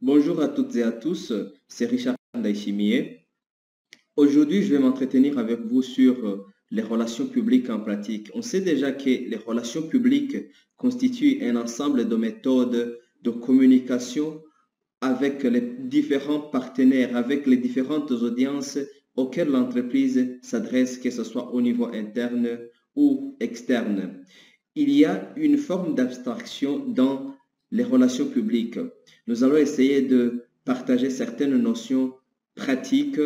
Bonjour à toutes et à tous, c'est Richard Ndaïchimier. Aujourd'hui, je vais m'entretenir avec vous sur les relations publiques en pratique. On sait déjà que les relations publiques constituent un ensemble de méthodes de communication avec les différents partenaires, avec les différentes audiences auxquelles l'entreprise s'adresse, que ce soit au niveau interne ou externe. Il y a une forme d'abstraction dans les relations publiques. Nous allons essayer de partager certaines notions pratiques,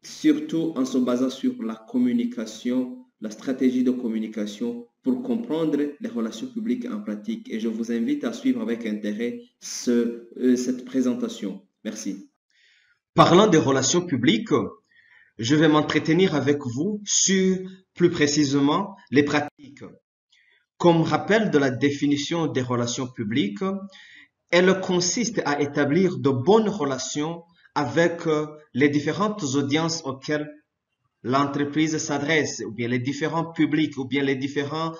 surtout en se basant sur la communication, la stratégie de communication pour comprendre les relations publiques en pratique. Et je vous invite à suivre avec intérêt cette présentation. Merci. Parlant des relations publiques, je vais m'entretenir avec vous sur, plus précisément, les pratiques. Comme rappel de la définition des relations publiques, elle consiste à établir de bonnes relations avec les différentes audiences auxquelles l'entreprise s'adresse, ou bien les différents publics, ou bien les différentes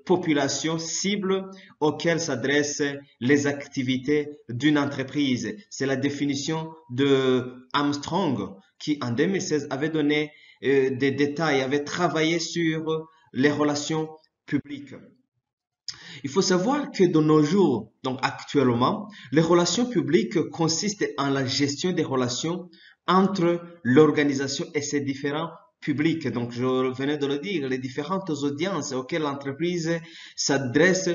populations cibles auxquelles s'adressent les activités d'une entreprise. C'est la définition de Armstrong qui, en 2016, avait donné des détails, avait travaillé sur les relations publiques. Il faut savoir que de nos jours, donc actuellement, les relations publiques consistent en la gestion des relations entre l'organisation et ses différents publics. Donc, je venais de le dire, les différentes audiences auxquelles l'entreprise s'adresse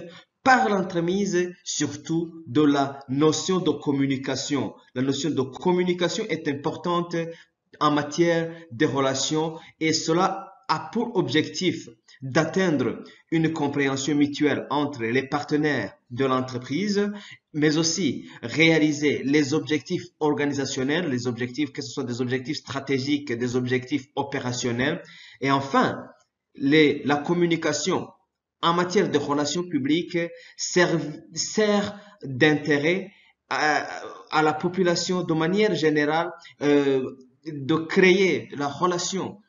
par l'entremise surtout de la notion de communication. La notion de communication est importante en matière de relations et cela a pour objectif d'atteindre une compréhension mutuelle entre les partenaires de l'entreprise, mais aussi réaliser les objectifs organisationnels, les objectifs, que ce soit des objectifs stratégiques, des objectifs opérationnels, et enfin, la communication en matière de relations publiques sert d'intérêt à la population de manière générale, de créer la relation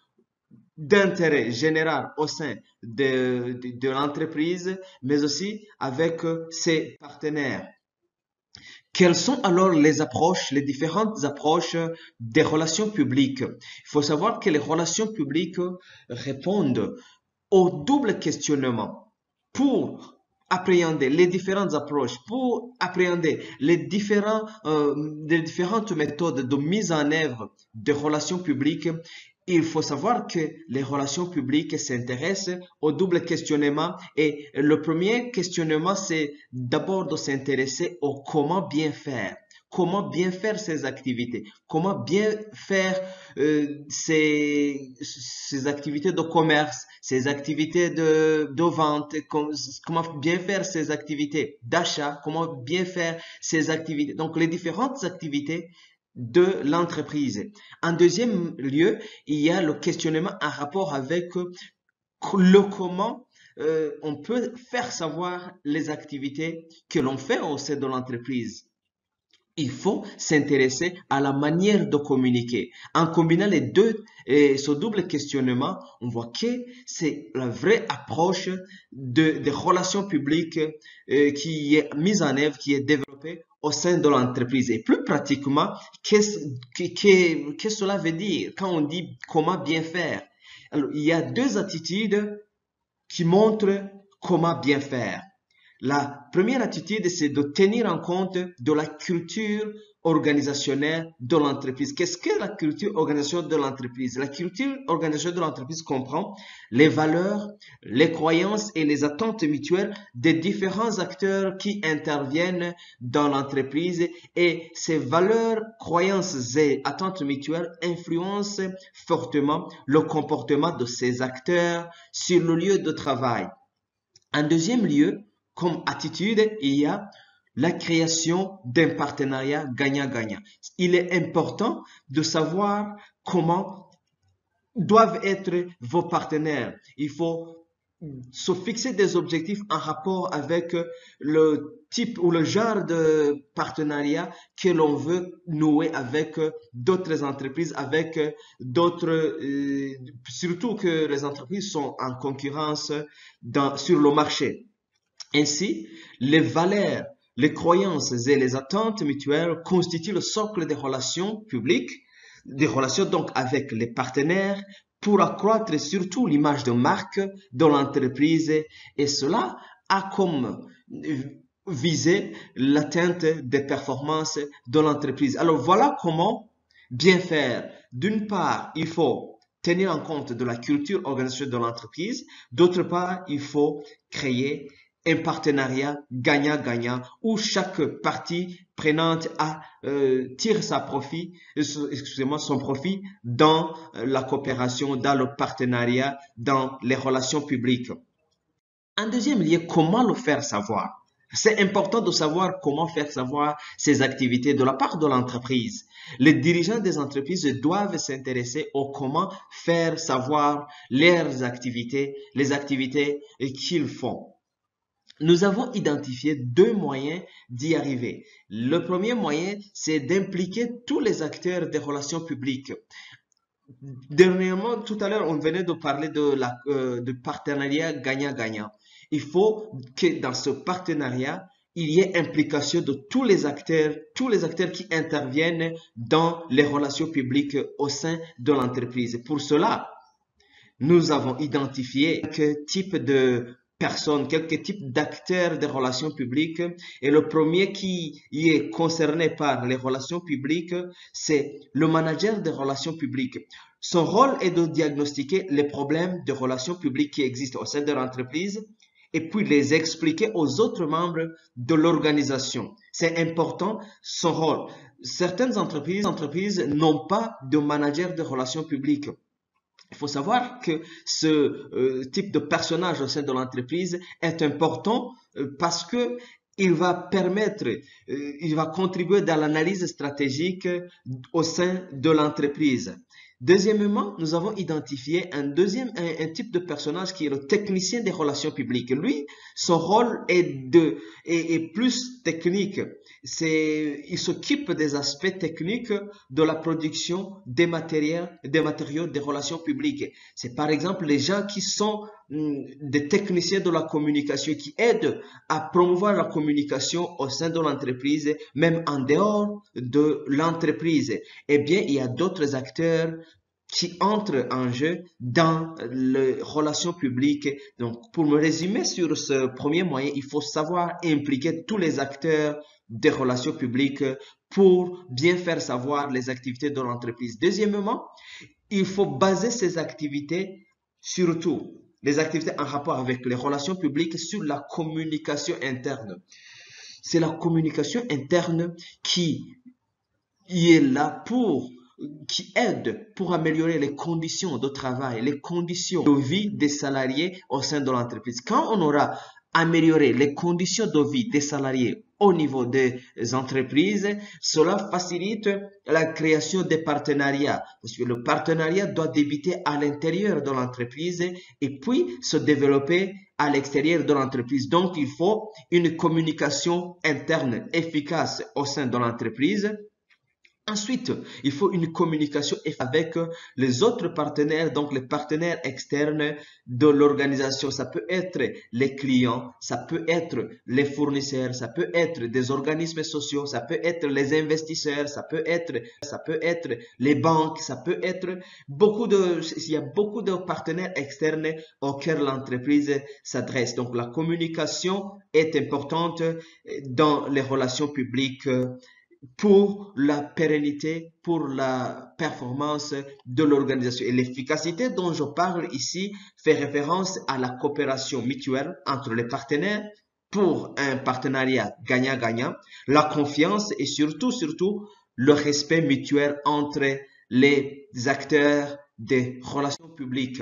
d'intérêt général au sein de l'entreprise, mais aussi avec ses partenaires. Quelles sont alors les approches, les différentes approches des relations publiques? Il faut savoir que les relations publiques répondent au double questionnement pour appréhender les différentes approches, pour appréhender les différentes méthodes de mise en œuvre des relations publiques. Il faut savoir que les relations publiques s'intéressent au double questionnement et le premier questionnement, c'est d'abord de s'intéresser au comment bien faire. Comment bien faire ces activités, comment bien faire ces activités de commerce, ces activités de vente, comment bien faire ces activités d'achat, comment bien faire ces activités. Donc, les différentes activités de l'entreprise. En deuxième lieu, il y a le questionnement en rapport avec le comment on peut faire savoir les activités que l'on fait au sein de l'entreprise. Il faut s'intéresser à la manière de communiquer. En combinant les deux, ce double questionnement, on voit que c'est la vraie approche des relations publiques qui est mise en œuvre, qui est développée au sein de l'entreprise. Et plus pratiquement, qu'est-ce que cela veut dire quand on dit comment bien faire? Alors, il y a deux attitudes qui montrent comment bien faire. La première attitude, c'est de tenir en compte de la culture organisationnelle de l'entreprise. Qu'est-ce que la culture organisationnelle de l'entreprise? La culture organisationnelle de l'entreprise comprend les valeurs, les croyances et les attentes mutuelles des différents acteurs qui interviennent dans l'entreprise et ces valeurs, croyances et attentes mutuelles influencent fortement le comportement de ces acteurs sur le lieu de travail. En deuxième lieu, comme attitude, il y a la création d'un partenariat gagnant-gagnant. Il est important de savoir comment doivent être vos partenaires. Il faut se fixer des objectifs en rapport avec le type ou le genre de partenariat que l'on veut nouer avec d'autres entreprises, avec d'autres, surtout que les entreprises sont en concurrence sur le marché. Ainsi, les valeurs Les croyances et les attentes mutuelles constituent le socle des relations publiques, des relations donc avec les partenaires, pour accroître surtout l'image de marque de l'entreprise, et cela a comme visée l'atteinte des performances de l'entreprise. Alors voilà comment bien faire. D'une part, il faut tenir en compte de la culture organisationnelle de l'entreprise. D'autre part, il faut créer un partenariat gagnant-gagnant où chaque partie prenante tire son profit dans la coopération, dans le partenariat, dans les relations publiques. En deuxième lieu, comment le faire savoir? C'est important de savoir comment faire savoir ces activités de la part de l'entreprise. Les dirigeants des entreprises doivent s'intéresser au comment faire savoir leurs activités, les activités qu'ils font. Nous avons identifié deux moyens d'y arriver. Le premier moyen, c'est d'impliquer tous les acteurs des relations publiques. Dernièrement, tout à l'heure, on venait de parler de partenariat gagnant-gagnant. Il faut que dans ce partenariat, il y ait implication de tous les acteurs qui interviennent dans les relations publiques au sein de l'entreprise. Pour cela, nous avons identifié quelques types de personnes, quelques types d'acteurs des relations publiques. Et le premier qui y est concerné par les relations publiques, c'est le manager des relations publiques. Son rôle est de diagnostiquer les problèmes de relations publiques qui existent au sein de l'entreprise et puis les expliquer aux autres membres de l'organisation. C'est important, son rôle. Certaines entreprises n'ont pas de manager de relations publiques. Il faut savoir que ce type de personnage au sein de l'entreprise est important parce que il va il va contribuer dans l'analyse stratégique au sein de l'entreprise. Deuxièmement, nous avons identifié un type de personnage qui est le technicien des relations publiques. Lui, son rôle est plus technique. Il s'occupe des aspects techniques de la production des matériaux des relations publiques. C'est par exemple les gens qui sont des techniciens de la communication qui aident à promouvoir la communication au sein de l'entreprise, même en dehors de l'entreprise. Eh bien, il y a d'autres acteurs qui entrent en jeu dans les relations publiques. Donc, pour me résumer sur ce premier moyen, il faut savoir impliquer tous les acteurs des relations publiques pour bien faire savoir les activités de l'entreprise. Deuxièmement, il faut baser ces activités, surtout les activités en rapport avec les relations publiques, sur la communication interne. C'est la communication interne qui est là qui aide pour améliorer les conditions de travail, les conditions de vie des salariés au sein de l'entreprise. Quand on aura amélioré les conditions de vie des salariés au niveau des entreprises, cela facilite la création des partenariats, parce que le partenariat doit débuter à l'intérieur de l'entreprise et puis se développer à l'extérieur de l'entreprise. Donc, il faut une communication interne efficace au sein de l'entreprise. Ensuite, il faut une communication avec les autres partenaires, donc les partenaires externes de l'organisation. Ça peut être les clients, ça peut être les fournisseurs, ça peut être des organismes sociaux, ça peut être les investisseurs, ça peut être les banques, ça peut être il y a beaucoup de partenaires externes auxquels l'entreprise s'adresse. Donc, la communication est importante dans les relations publiques pour la pérennité, pour la performance de l'organisation. Et l'efficacité dont je parle ici fait référence à la coopération mutuelle entre les partenaires pour un partenariat gagnant-gagnant, la confiance et surtout le respect mutuel entre les acteurs des relations publiques.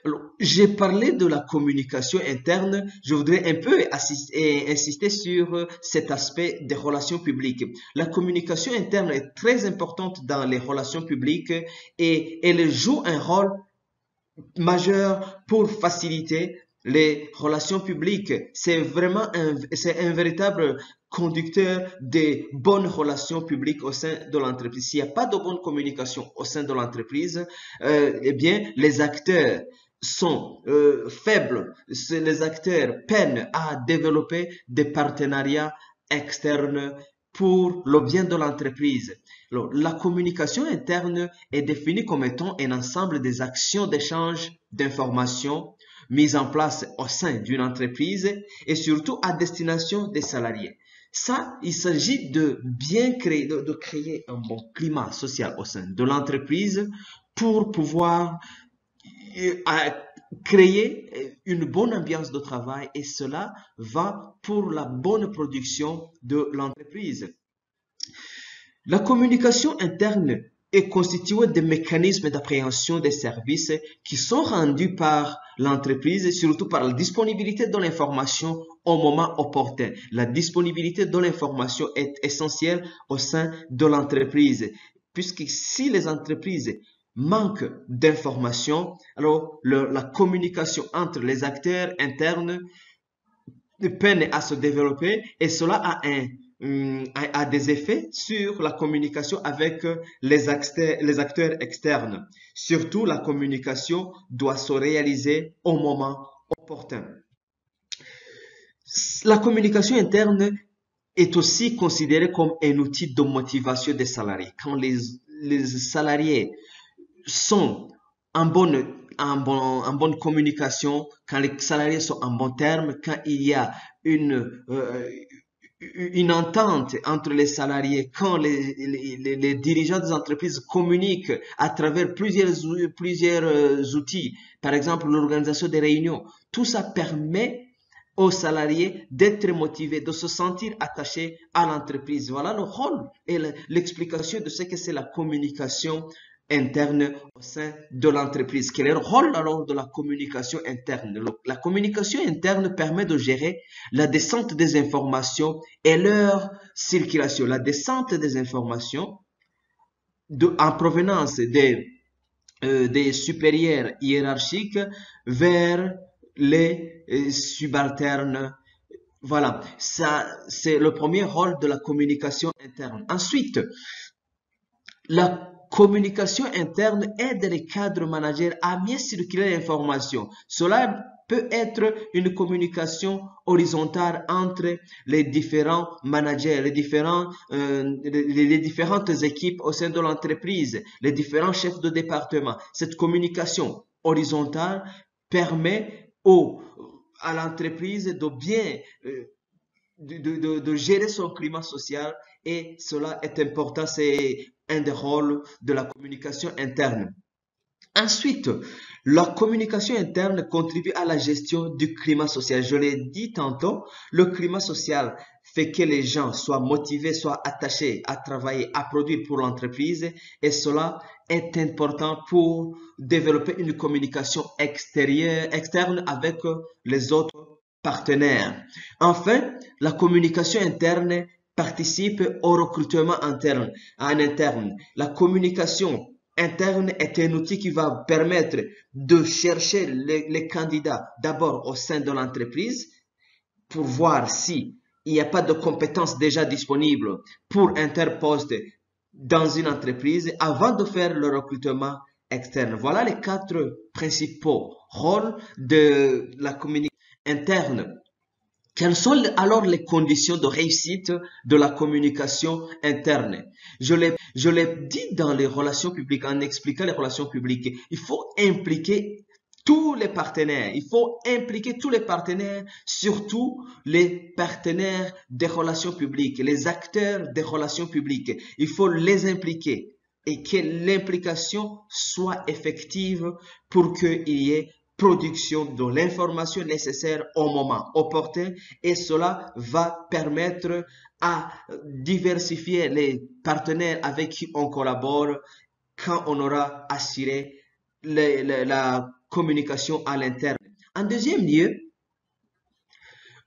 Alors, j'ai parlé de la communication interne. Je voudrais un peu insister sur cet aspect des relations publiques. La communication interne est très importante dans les relations publiques et elle joue un rôle majeur pour faciliter les relations publiques. C'est un véritable conducteur des bonnes relations publiques au sein de l'entreprise. S'il n'y a pas de bonne communication au sein de l'entreprise, eh bien, les acteurs sont faibles, les acteurs peinent à développer des partenariats externes pour le bien de l'entreprise. La communication interne est définie comme étant un ensemble des actions d'échange d'informations mises en place au sein d'une entreprise et surtout à destination des salariés. Ça, il s'agit de bien créer, de créer un bon climat social au sein de l'entreprise pour pouvoir créer une bonne ambiance de travail et cela va pour la bonne production de l'entreprise. La communication interne est constituée de mécanismes d'appréhension des services qui sont rendus par l'entreprise et surtout par la disponibilité de l'information au moment opportun. La disponibilité de l'information est essentielle au sein de l'entreprise, puisque si les entreprises manquent d'informations, alors la communication entre les acteurs internes peine à se développer et cela a des effets sur la communication avec les acteurs externes. Surtout, la communication doit se réaliser au moment opportun. La communication interne est aussi considérée comme un outil de motivation des salariés. Quand les salariés sont en bonne communication, quand les salariés sont en bon terme, quand il y a une entente entre les salariés, quand les dirigeants des entreprises communiquent à travers plusieurs outils, par exemple l'organisation des réunions, tout ça permet aux salariés d'être motivés, de se sentir attachés à l'entreprise. Voilà le rôle et l'explication de ce que c'est la communication interne au sein de l'entreprise. Quel est le rôle alors de la communication interne? La communication interne permet de gérer la descente des informations et leur circulation. La descente des informations en provenance des supérieurs hiérarchiques vers les subalternes. Voilà, ça c'est le premier rôle de la communication interne. Ensuite, la communication interne aide les cadres managers à mieux circuler l'information. Cela peut être une communication horizontale entre les différents managers, les différentes équipes au sein de l'entreprise, les différents chefs de département. Cette communication horizontale permet à l'entreprise de bien de gérer son climat social et cela est important, c'est un des rôles de la communication interne. Ensuite, la communication interne contribue à la gestion du climat social. Je l'ai dit tantôt, le climat social fait que les gens soient motivés, soient attachés à travailler, à produire pour l'entreprise et cela est important pour développer une communication externe avec les autres partenaires. Enfin, la communication interne participe au recrutement interne. La communication interne est un outil qui va permettre de chercher les candidats d'abord au sein de l'entreprise pour voir si il n'y a pas de compétences déjà disponibles pour un tel poste dans une entreprise avant de faire le recrutement externe. Voilà les 4 principaux rôles de la communication interne. Quelles sont alors les conditions de réussite de la communication interne? Je l'ai dit dans les relations publiques, en expliquant les relations publiques. Il faut impliquer tous les partenaires. Il faut impliquer tous les partenaires, surtout les partenaires des relations publiques, les acteurs des relations publiques. Il faut les impliquer et que l'implication soit effective pour qu'il y ait production de l'information nécessaire au moment opportun et cela va permettre à diversifier les partenaires avec qui on collabore quand on aura assuré la communication à l'interne. En deuxième lieu,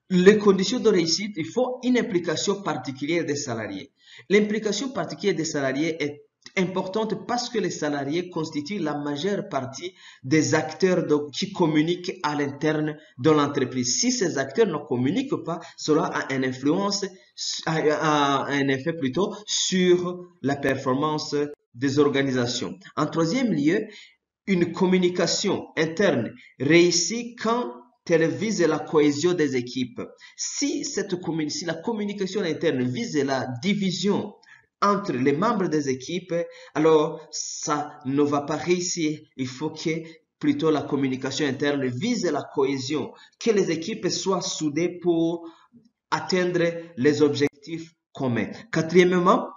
les conditions de réussite, il faut une implication particulière des salariés. L'implication particulière des salariés est importante parce que les salariés constituent la majeure partie des acteurs qui communiquent à l'interne de l'entreprise. Si ces acteurs ne communiquent pas, cela a une influence, a un effet plutôt sur la performance des organisations. En troisième lieu, une communication interne réussit quand elle vise la cohésion des équipes. Si la communication interne vise la division entre les membres des équipes, alors ça ne va pas réussir. Il faut que plutôt la communication interne vise la cohésion, que les équipes soient soudées pour atteindre les objectifs communs. Quatrièmement,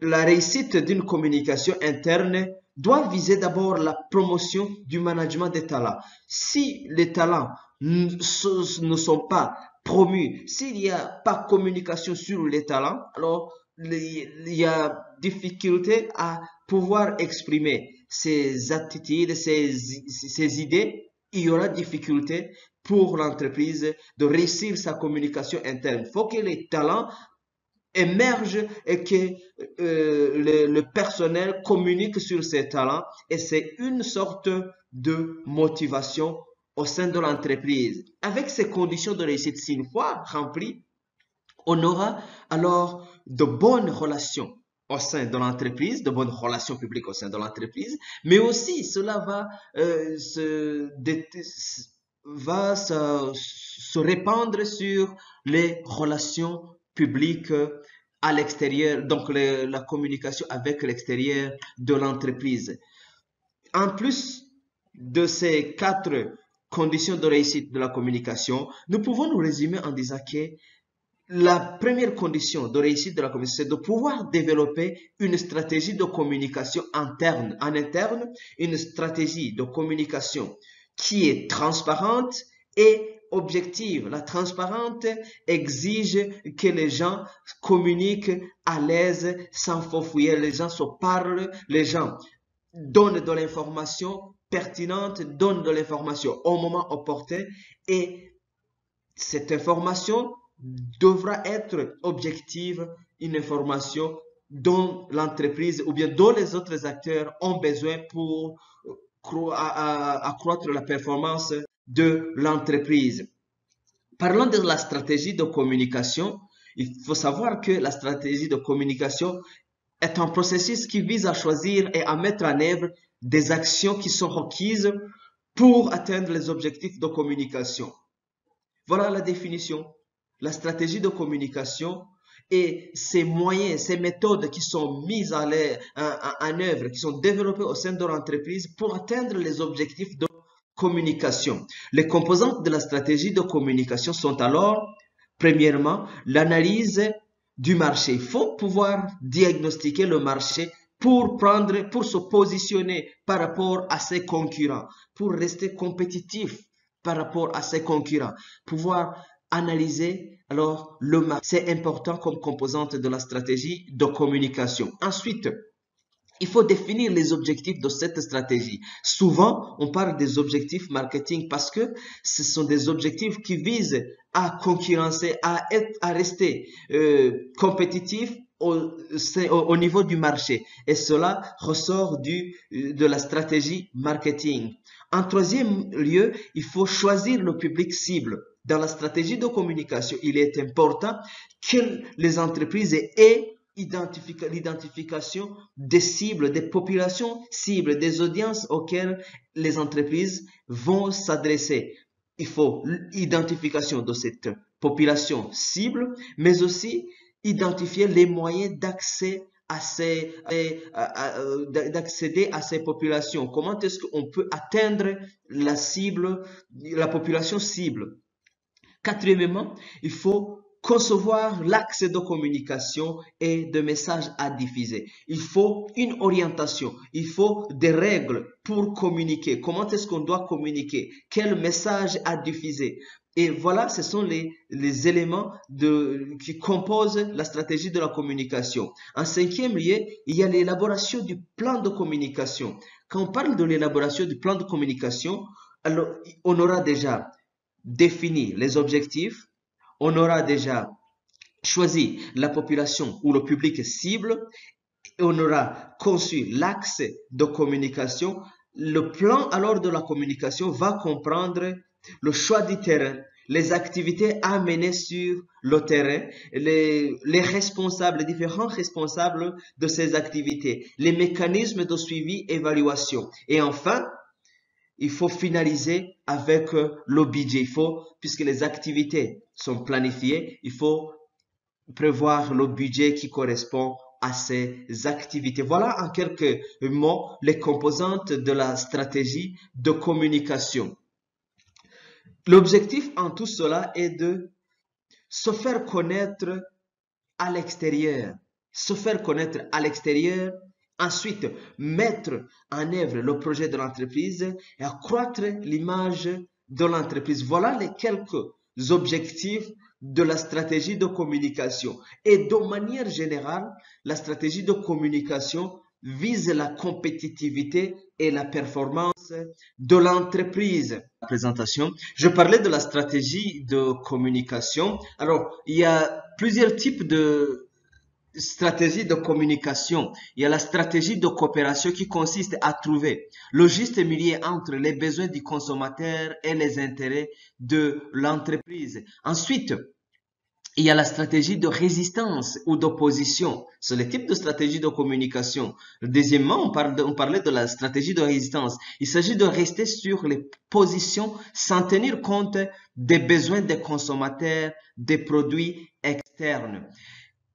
la réussite d'une communication interne doit viser d'abord la promotion du management des talents. Si les talents ne sont pas promus, s'il n'y a pas de communication sur les talents, alors il y a difficulté à pouvoir exprimer ses attitudes, ses idées. Il y aura difficulté pour l'entreprise de réussir sa communication interne. Il faut que les talents émergent et que le personnel communique sur ses talents, et c'est une sorte de motivation au sein de l'entreprise. Avec ces conditions de réussite, si une fois remplies, on aura alors de bonnes relations au sein de l'entreprise, de bonnes relations publiques au sein de l'entreprise, mais aussi cela va se répandre sur les relations publiques à l'extérieur, donc la communication avec l'extérieur de l'entreprise. En plus de ces 4 conditions de réussite de la communication, nous pouvons nous résumer en disant que la première condition de réussite de la communication, c'est de pouvoir développer une stratégie de communication interne, une stratégie de communication qui est transparente et objective. La transparente exige que les gens communiquent à l'aise, sans faux fouiller. Les gens se parlent, les gens donnent de l'information pertinente, donnent de l'information au moment opportun, et cette information devra être objective, une information dont l'entreprise ou bien dont les autres acteurs ont besoin pour accroître la performance de l'entreprise. Parlant de la stratégie de communication, il faut savoir que la stratégie de communication est un processus qui vise à choisir et à mettre en œuvre des actions qui sont requises pour atteindre les objectifs de communication. Voilà la définition. La stratégie de communication et ces moyens, ces méthodes qui sont mises en œuvre, qui sont développées au sein de l'entreprise pour atteindre les objectifs de communication. Les composantes de la stratégie de communication sont alors, premièrement, l'analyse du marché. Il faut pouvoir diagnostiquer le marché pour se positionner par rapport à ses concurrents, pour rester compétitif par rapport à ses concurrents, pouvoir analyser alors le marché. C'est important comme composante de la stratégie de communication. Ensuite, il faut définir les objectifs de cette stratégie. Souvent, on parle des objectifs marketing parce que ce sont des objectifs qui visent à concurrencer, à rester compétitif au niveau du marché. Et cela ressort de la stratégie marketing. En troisième lieu, il faut choisir le public cible. Dans la stratégie de communication, il est important que les entreprises aient l'identification des cibles, des populations cibles, des audiences auxquelles les entreprises vont s'adresser. Il faut l'identification de cette population cible, mais aussi identifier les moyens d'accéder à ces populations. Comment est-ce qu'on peut atteindre la population cible? Quatrièmement, il faut concevoir l'axe de communication et de messages à diffuser. Il faut une orientation, il faut des règles pour communiquer. Comment est-ce qu'on doit communiquer? Quel message à diffuser? Et voilà, ce sont les éléments qui composent la stratégie de la communication. En cinquième lieu, il y a l'élaboration du plan de communication. Quand on parle de l'élaboration du plan de communication, alors on aura déjà défini les objectifs, on aura déjà choisi la population ou le public cible, et on aura conçu l'axe de communication. Le plan alors de la communication va comprendre le choix du terrain, les activités à mener sur le terrain, les différents responsables de ces activités, les mécanismes de suivi, évaluation. Et enfin, il faut finaliser avec le budget. Il faut, puisque les activités sont planifiées, il faut prévoir le budget qui correspond à ces activités. Voilà en quelques mots les composantes de la stratégie de communication. L'objectif en tout cela est de se faire connaître à l'extérieur, se faire connaître à l'extérieur, ensuite mettre en œuvre le projet de l'entreprise et accroître l'image de l'entreprise. Voilà les quelques objectifs de la stratégie de communication. Et de manière générale, la stratégie de communication vise la compétitivité et la performance de l'entreprise. Présentation, je parlais de la stratégie de communication. Alors, il y a plusieurs types de stratégies de communication. Il y a la stratégie de coopération qui consiste à trouver le juste milieu entre les besoins du consommateur et les intérêts de l'entreprise. Ensuite, il y a la stratégie de résistance ou d'opposition. C'est le type de stratégie de communication. Deuxièmement, on parlait de la stratégie de résistance. Il s'agit de rester sur les positions sans tenir compte des besoins des consommateurs, des produits externes.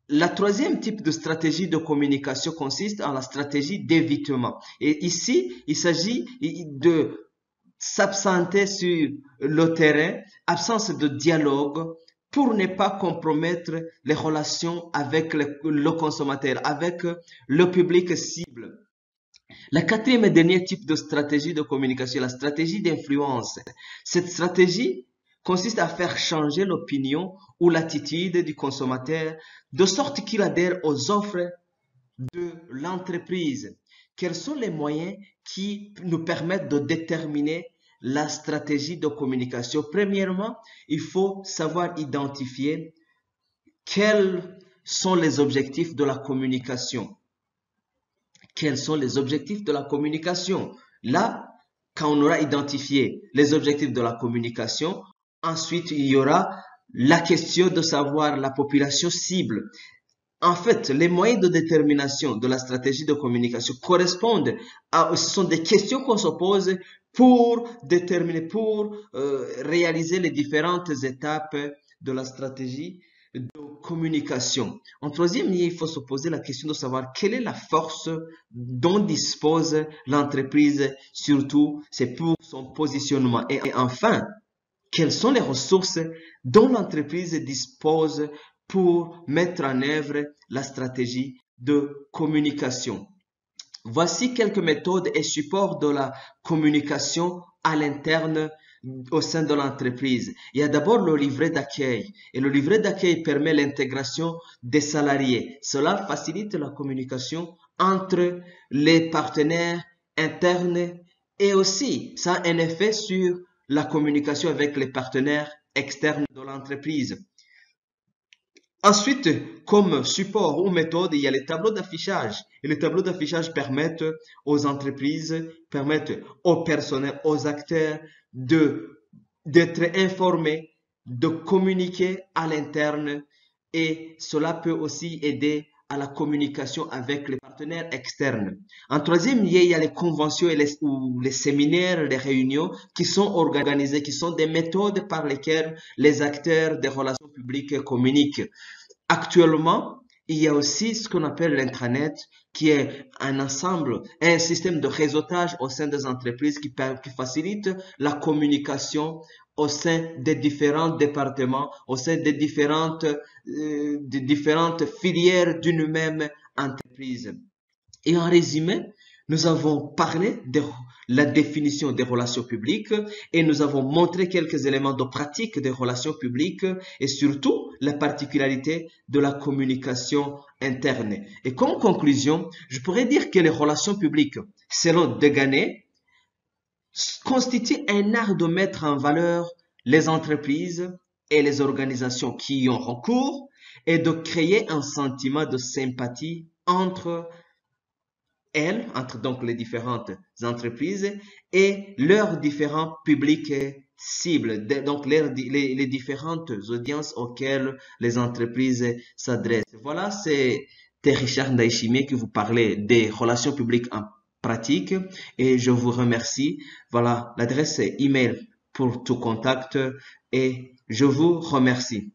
La troisième type de stratégie de communication consiste en la stratégie d'évitement. Et ici, il s'agit de s'absenter sur le terrain, absence de dialogue, pour ne pas compromettre les relations avec le consommateur, avec le public cible. La quatrième et dernier type de stratégie de communication, la stratégie d'influence. Cette stratégie consiste à faire changer l'opinion ou l'attitude du consommateur de sorte qu'il adhère aux offres de l'entreprise. Quels sont les moyens qui nous permettent de déterminer la stratégie de communication? Premièrement, il faut savoir identifier quels sont les objectifs de la communication. Quels sont les objectifs de la communication? Là, quand on aura identifié les objectifs de la communication, ensuite, il y aura la question de savoir la population cible. En fait, les moyens de détermination de la stratégie de communication correspondent ce sont des questions qu'on se pose pour déterminer, pour réaliser les différentes étapes de la stratégie de communication. En troisième lieu, il faut se poser la question de savoir quelle est la force dont dispose l'entreprise, surtout c'est pour son positionnement. Et enfin, quelles sont les ressources dont l'entreprise dispose pour mettre en œuvre la stratégie de communication. Voici quelques méthodes et supports de la communication à l'interne au sein de l'entreprise. Il y a d'abord le livret d'accueil. Et le livret d'accueil permet l'intégration des salariés. Cela facilite la communication entre les partenaires internes et aussi ça a un effet sur la communication avec les partenaires externes de l'entreprise. Ensuite, comme support ou méthode, il y a les tableaux d'affichage. Et les tableaux d'affichage permettent aux entreprises, permettent au personnel, aux acteurs d'être informés, de communiquer à l'interne et cela peut aussi aider à la communication avec les partenaires externes. En troisième lieu, il y a les conventions et les séminaires, les réunions qui sont organisées, qui sont des méthodes par lesquelles les acteurs des relations publiques communiquent. Actuellement, il y a aussi ce qu'on appelle l'intranet, qui est un ensemble, un système de réseautage au sein des entreprises qui facilite la communication au sein des différents départements, au sein des différentes filières d'une même entreprise. Et en résumé, nous avons parlé de la définition des relations publiques et nous avons montré quelques éléments de pratique des relations publiques et surtout la particularité de la communication interne. Et comme conclusion, je pourrais dire que les relations publiques, selon Deganet, constituent un art de mettre en valeur les entreprises et les organisations qui y ont recours et de créer un sentiment de sympathie entre elles, entre donc les différentes entreprises et leurs différents publics cibles, donc les différentes audiences auxquelles les entreprises s'adressent. Voilà, c'était Richard Ndayishimiye qui vous parlait des relations publiques en pratique et je vous remercie. Voilà, l'adresse email pour tout contact et je vous remercie.